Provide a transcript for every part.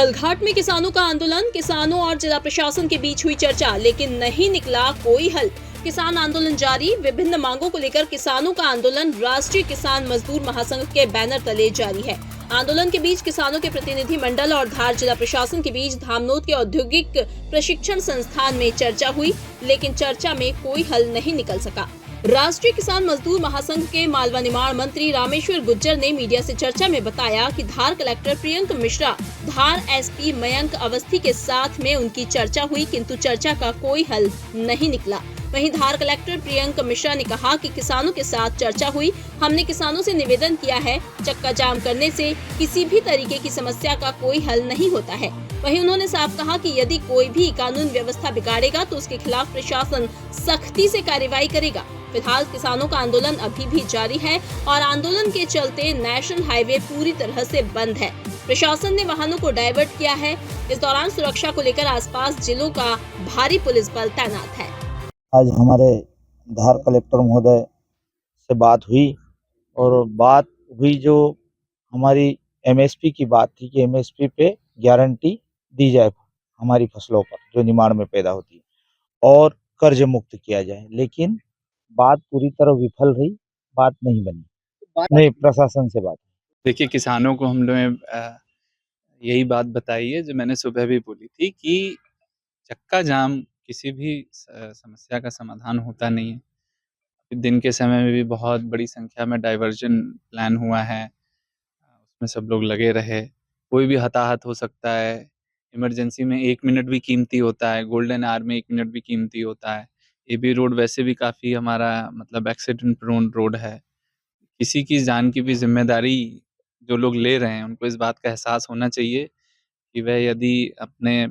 हलघाट में किसानों का आंदोलन, किसानों और जिला प्रशासन के बीच हुई चर्चा, लेकिन नहीं निकला कोई हल। किसान आंदोलन जारी, विभिन्न मांगों को लेकर किसानों का आंदोलन राष्ट्रीय किसान मजदूर महासंघ के बैनर तले जारी है। आंदोलन के बीच किसानों के प्रतिनिधि मंडल और धार जिला प्रशासन के बीच धामनोद के औद्योगिक प्रशिक्षण संस्थान में चर्चा हुई, लेकिन चर्चा में कोई हल नहीं निकल सका। राष्ट्रीय किसान मजदूर महासंघ के मालवा निर्माण मंत्री रामेश्वर गुज्जर ने मीडिया से चर्चा में बताया कि धार कलेक्टर प्रियंक मिश्रा, धार एसपी मयंक अवस्थी के साथ में उनकी चर्चा हुई, किंतु चर्चा का कोई हल नहीं निकला। वहीं धार कलेक्टर प्रियंक मिश्रा ने कहा कि किसानों के साथ चर्चा हुई, हमने किसानों से निवेदन किया है, चक्का जाम करने से किसी भी तरीके की समस्या का कोई हल नहीं होता है। वहीं उन्होंने साफ कहा कि यदि कोई भी कानून व्यवस्था बिगाड़ेगा तो उसके खिलाफ प्रशासन सख्ती से कार्रवाई करेगा। फिलहाल किसानों का आंदोलन अभी भी जारी है और आंदोलन के चलते नेशनल हाईवे पूरी तरह से बंद है। प्रशासन ने वाहनों को डाइवर्ट किया है। इस दौरान सुरक्षा को लेकर आसपास जिलों का भारी पुलिस बल तैनात है। आज हमारे धार कलेक्टर महोदय से बात हुई और बात हुई जो हमारी एमएसपी की बात थी कि एमएसपी पे गारंटी दी जाए हमारी फसलों पर जो निमाड़ में पैदा होती है और कर्ज मुक्त किया जाए, लेकिन बात पूरी तरह विफल रही, बात नहीं बनी। नहीं, प्रशासन से बात। देखिए, किसानों को हम लोग यही बात बताई है जो मैंने सुबह भी बोली थी कि चक्का जाम किसी भी समस्या का समाधान होता नहीं है। दिन के समय में भी बहुत बड़ी संख्या में डाइवर्जन प्लान हुआ है, उसमें सब लोग लगे रहे। कोई भी हताहत हो सकता है, इमरजेंसी में 1 मिनट भी कीमती होता है, गोल्डन आवर में 1 मिनट भी कीमती होता है। एबी रोड वैसे भी काफ़ी हमारा मतलब एक्सीडेंट प्रोन रोड है। किसी की जान की भी ज़िम्मेदारी जो लोग ले रहे हैं, उनको इस बात का एहसास होना चाहिए कि वह यदि अपने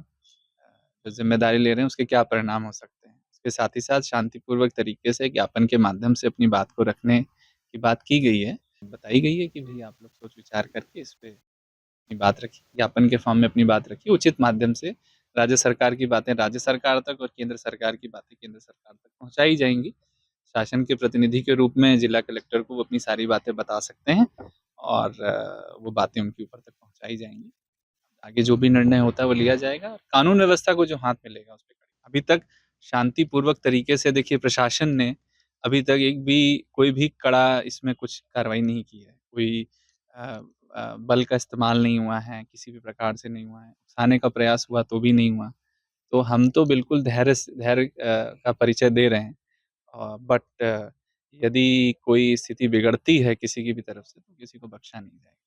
जो ज़िम्मेदारी ले रहे हैं, उसके क्या परिणाम हो सकते हैं। इसके साथ ही साथ शांतिपूर्वक तरीके से ज्ञापन के माध्यम से अपनी बात को रखने की बात की गई है। बताई गई है कि भई आप लोग सोच विचार करके इस पे अपनी बात रखिए, ज्ञापन के फॉर्म में अपनी बात रखिए। उचित माध्यम से राज्य सरकार की बातें राज्य सरकार तक और केंद्र सरकार की बातें केंद्र सरकार तक पहुँचाई जाएँगी। शासन के प्रतिनिधि के रूप में जिला कलेक्टर को वो अपनी सारी बातें बता सकते हैं और वो बातें उनके ऊपर तक पहुँचाई जाएँगी। आगे जो भी निर्णय होता है वो लिया जाएगा। कानून व्यवस्था को जो हाथ मिलेगा उस पे अभी तक शांतिपूर्वक तरीके से देखिए प्रशासन ने अभी तक कोई भी कड़ा इसमें कुछ कार्रवाई नहीं की है। कोई बल का इस्तेमाल नहीं हुआ है, किसी भी प्रकार से नहीं हुआ है। उकसाने का प्रयास हुआ तो भी नहीं हुआ। तो हम तो बिल्कुल धैर्य का परिचय दे रहे हैं। बट यदि कोई स्थिति बिगड़ती है किसी की भी तरफ से तो किसी को बख्शा नहीं जाएगा।